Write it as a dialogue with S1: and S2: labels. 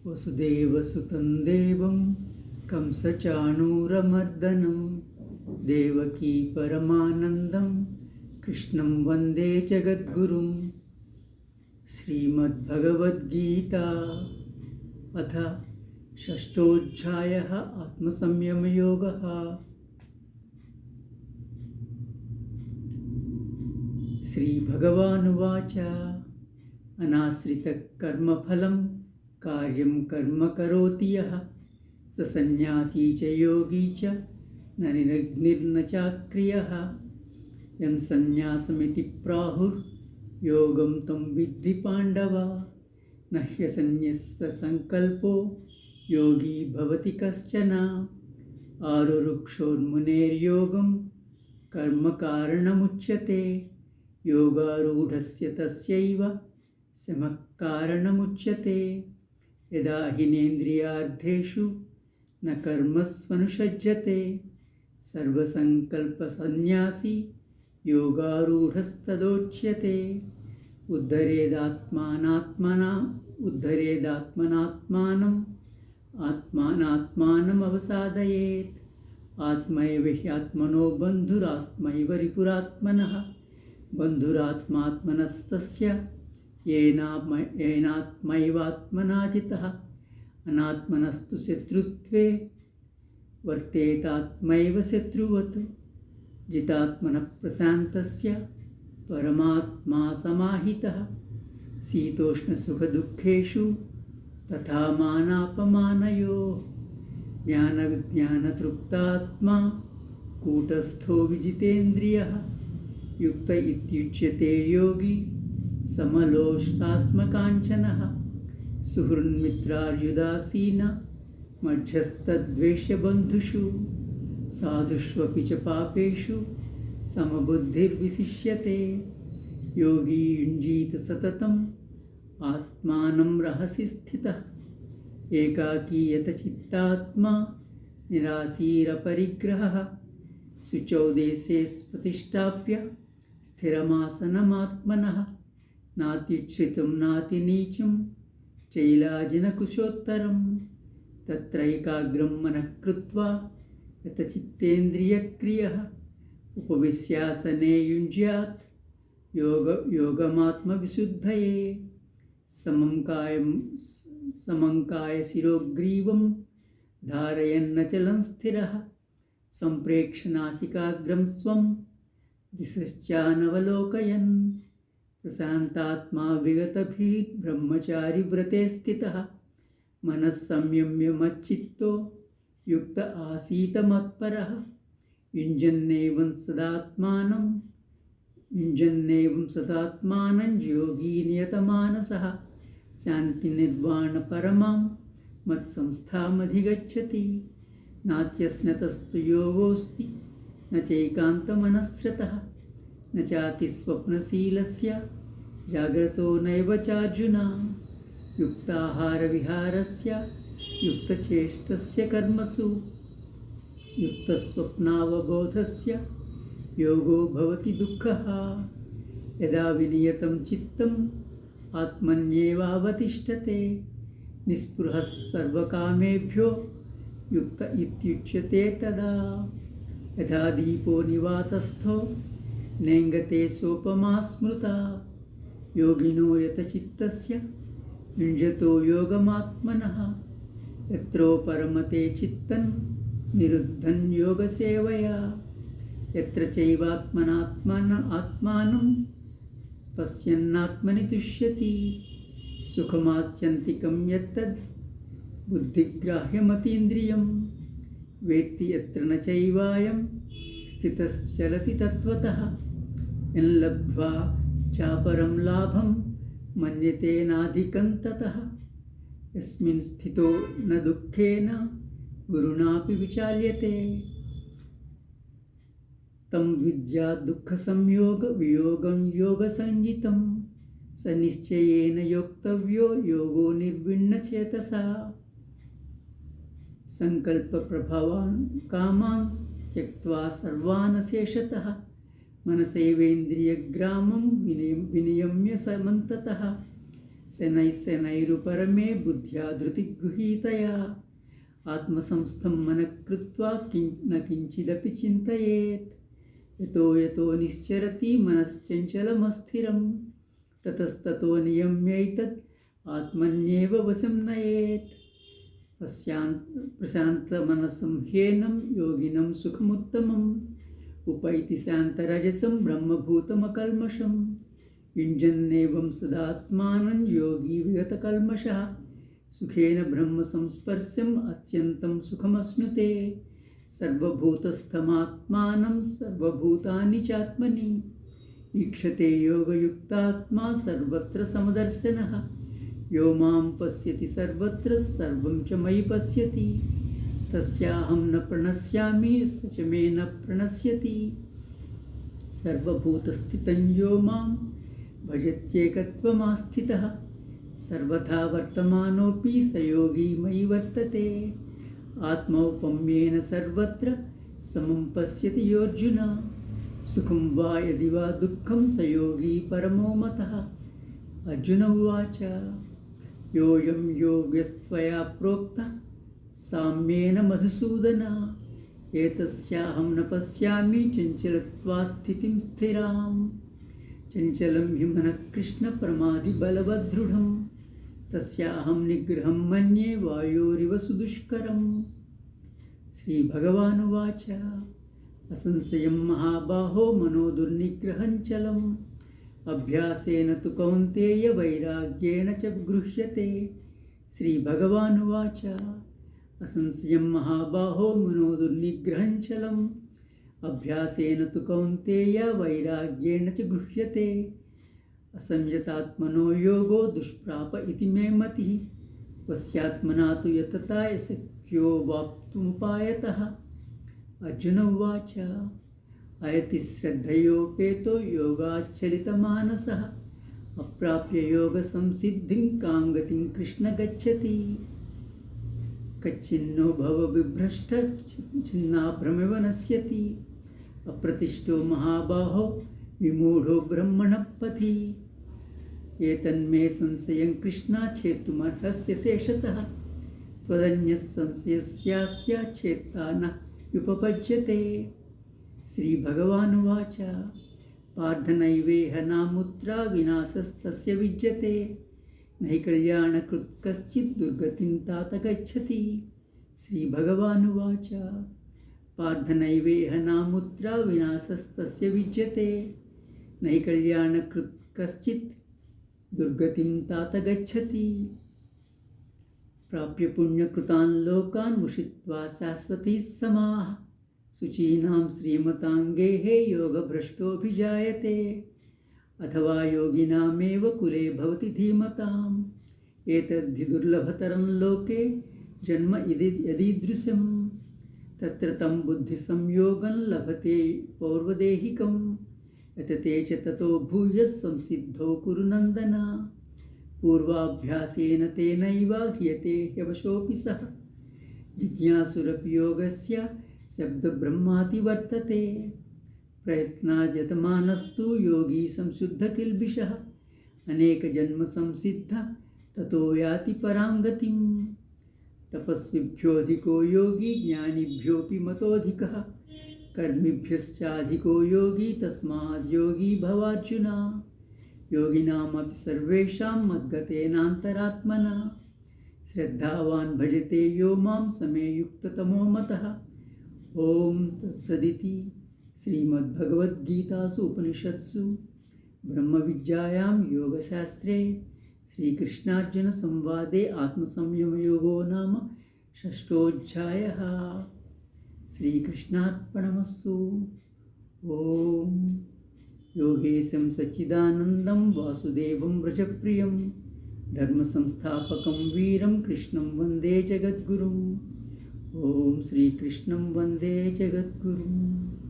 S1: वसुदेवसुतं देवं कंसचाणूरमर्दनं देवकी परमानन्दं कृष्णं वन्दे जगद्गुरुं। श्रीमद्भगवद्गीता अथ षष्ठोऽध्यायः आत्मसंयमयोगः। श्रीभगवानुवाच अनाश्रितकर्मफलं कार्यं कर्म करोति यः स सन्न्यासी च योगी च न निरग्निर्न चाक्रियः। यं सन्न्यासमिति प्राहुर्योगं तं विद्धि पाण्डव। न ह्यसन्न्यस्तसङ्कल्पो योगी भवति कश्चन। आरुरुक्षोर्मुनेर्योगं कर्मकारणमुच्यते। योगारूढस्य तस्यैव शमः कारणमुच्यते। यदा हिनेन्द्रियार्थेषु न कर्मस्वनुषज्यते सर्वसङ्कल्पसन्न्यासी योगारूढस्तदोच्यते। आत्मानात्मानम् अवसादयेत्। आत्मैव ह्यात्मनो बन्धुरात्मैव रिपुरात्मनः। बन्धुरात्मात्मनस्तस्य येनात्मैवात्मना जितः। अनात्मनस्तु शत्रुत्वे वर्तेतात्मैव शत्रुवत्। जितात्मनः प्रशान्तस्य परमात्मा समाहितः। शीतोष्णसुखदुःखेषु तथा मानापमानयोः। ज्ञानविज्ञानतृप्तात्मा कूटस्थो विजितेन्द्रियः। युक्त इत्युच्यते योगी समलोष्टास्मकाञ्चनः। सुहृन्मित्रार्युदासीन मध्यस्थद्वेषबन्धुषु। साधुष्वपि च पापेषु समबुद्धिर्विशिष्यते। योगी युञ्जीत सततम् आत्मानं रहसि स्थितः। एकाकी यतचित्तात्मा निराशीरपरिग्रहः। शुचौ देशे प्रतिष्ठाप्य स्थिरमासनमात्मनः। नात्युच्छ्रितं नातिनीचं चैलाजिनकुशोत्तरं। तत्रैकाग्रं मनः कृत्वा यतचित्तेन्द्रियक्रियः। उपविश्यासने युञ्ज्यात् योगमात्मविशुद्धये। समं कायशिरोग्रीवं धारयन्नचलं स्थिरः। सम्प्रेक्ष्य नासिकाग्रं स्वं दिशश्चानवलोकयन्। प्रशान्तात्मा विगतभिर्ब्रह्मचारिव्रते स्थितः। मनः संयम्य मच्चित्तो युक्त आसीत मत्परः। युञ्जन्नेवं सदात्मानं योगी नियतमानसः। शान्तिनिर्वाणपरमां मत्संस्थामधिगच्छति। नात्यस्नतस्तु योगोऽस्ति न चैकान्तमनस्रतः। न चातिस्वप्नशीलस्य जाग्रतो नैव चार्जुन। युक्ताहारविहारस्य युक्तचेष्टस्य कर्मसु। युक्तस्वप्नावबोधस्य योगो भवति दुःखः। यदा विनियतं चित्तम् आत्मन्येवावतिष्ठते। निःस्पृहः सर्वकामेभ्यो युक्त इत्युच्यते तदा। यथा दीपो निवातस्थो नेङ्गते सोपमा स्मृता। योगिनो यतचित्तस्य युञ्जतो योगमात्मनः। यत्रो परमते चित्तं निरुद्धं योगसेवया। यत्र चैवात्मनात्मानं पश्यन्नात्मनि तुष्यति। सुखमात्यन्तिकं यत्तद् बुद्धिग्राह्यमतीन्द्रियं। वेत्ति यत्र न चैवायं स्थितश्चलति तत्त्वतः। यल्लब्ध्वा चापरं लाभं मन्यते नाधिकं ततः। यस्मिन् स्थितो न दुःखेन गुरुणापि विचाल्यते। तं विद्या दुःखसंयोग-वियोगं योगसंज्ञितं। स निश्चयेन योक्तव्यो योगो निर्विण्णचेतसा। संकल्पप्रभवान् कामान् त्यक्त्वा सर्वान् शेषतः। मनसैवेन्द्रियग्रामं विनियम्य समन्ततः। शनैरुपरमे बुद्ध्या धृतिगृहीतया आत्मसंस्थं मनः कृत्वा न किञ्चिदपि चिन्तयेत्। यतो यतो निश्चरति मनश्चञ्चलमस्थिरं ततस्ततो नियम्यैतद् आत्मन्येव वशं नयेत्। प्रशान्तमनसं ह्येनं योगिनं सुखमुत्तमम् उपैति शान्तरजसं ब्रह्मभूतमकल्मषं युञ्जन्नेवं सदात्मानं योगी विगतकल्मषः सुखेन ब्रह्मसंस्पर्शम् अत्यन्तं सुखमश्नुते। सर्वभूतस्थमात्मानं सर्वभूतानि चात्मनि ईक्षते योगयुक्तात्मा सर्वत्र समदर्शनः। यो मां पश्यति सर्वत्र सर्वं च मयि पश्यति तस्याहं न प्रणश्यामि स च मे न प्रणश्यति। सर्वभूतस्थितं यो मां भजत्येकत्वमास्थितः सर्वथा वर्तमानोऽपि स योगी मयि वर्तते। आत्मौपम्येन सर्वत्र समं पश्यति योऽर्जुन सुखं वा यदि वा दुःखं स योगी परमो मतः। अर्जुन उवाच योऽयं योगस्त्वया प्रोक्तः साम्येन मधुसूदन एतस्याहं न पश्यामि चञ्चलत्वा स्थितिं स्थिरां। चञ्चलं हि मनः कृष्ण प्रमादिबलवद्दृढं तस्याहं निग्रहं मन्ये वायोरिव सुदुष्करम्। श्रीभगवानुवाच असंशयं महाबाहो मनो दुर्निग्रहं चलम् अभ्यासेन तु कौन्तेय वैराग्येण च गृह्यते। श्रीभगवानुवाच असंशयं महाबाहो मनो दुर्निग्रहं चलम् अभ्यासेन तु कौन्तेय वैराग्येण च गृह्यते। असंयतात्मनो योगो दुष्प्राप इति मे मतिः वस्यात्मना तु यतता शक्यो वाप्तुमुपायतः। अर्जुन उवाच अयति श्रद्धयोपेतो योगाच्चलितमानसः अप्राप्य योगसंसिद्धिं कां गतिं कृष्ण गच्छति। कच्चिन्नो भवविभ्रष्टच्छिन्नाभ्रमिव नश्यति अप्रतिष्ठो महाबाहो विमूढो ब्रह्मणः पथि। एतन्मे संशयं कृष्ण छेत्तुमर्हस्य शेषतः त्वदन्यः संशयस्यास्य छेत्ता न उपपज्यते। श्रीभगवानुवाच पार्थ नैवेह नामुत्रा विनाशस्तस्य विद्यते न हि कल्याणकृत् कश्चित् दुर्गतिं तात गच्छति। श्रीभगवानुवाच पार्थ नैवेह नामुत्रा विनाशस्तस्य विद्यते न हि कल्याणकृत् कश्चित् दुर्गतिं तात गच्छति। प्राप्य पुण्यकृतान् लोकान् मुषित्वा शाश्वती समाः शुचीनां श्रीमताङ्गेः योगभ्रष्टोऽभिजायते अथवा योगिनामेव कुले भवति धीमताम्। एतद्धि दुर्लभतरं लोके जन्म यदीदृशं तत्र तं बुद्धिसंयोगं लभते पौर्वदेहिकम् यतते च ततो भूयः संसिद्धौ कुरु नन्दन। पूर्वाभ्यासेन तेनैव ह्रियते ह्यवशोऽपि सः जिज्ञासुरपि योगस्य शब्दब्रह्माति वर्तते। प्रयत्नाजतमानस्तु योगी संशुद्धकिल्बिषः अनेकजन्मसंसिद्धः ततो याति परां गतिम्। तपस्विभ्योऽधिको योगी ज्ञानिभ्योऽपि मतोऽधिकः कर्मिभ्यश्चाधिको योगी तस्माद् योगी भवार्जुन। योगिनामपि सर्वेषां मद्गतेनान्तरात्मना श्रद्धावान् भजते यो मां समे युक्ततमो मतः। ओम तत्सदिति श्रीमद्भगवद्गीतासु उपनिषत्सु ब्रह्मविद्यायां योगशास्त्रे श्रीकृष्णार्जुनसंवादे आत्मसंयमयोगो नाम षष्ठोऽध्यायः। श्रीकृष्णार्पणमस्तु। ओम योगेशं सच्चिदानन्दं वासुदेवं व्रजप्रियं धर्मसंस्थापकं वीरं कृष्णं वन्दे जगद्गुरुम्। ओम श्रीकृष्णं वन्दे जगद्गुरुम्।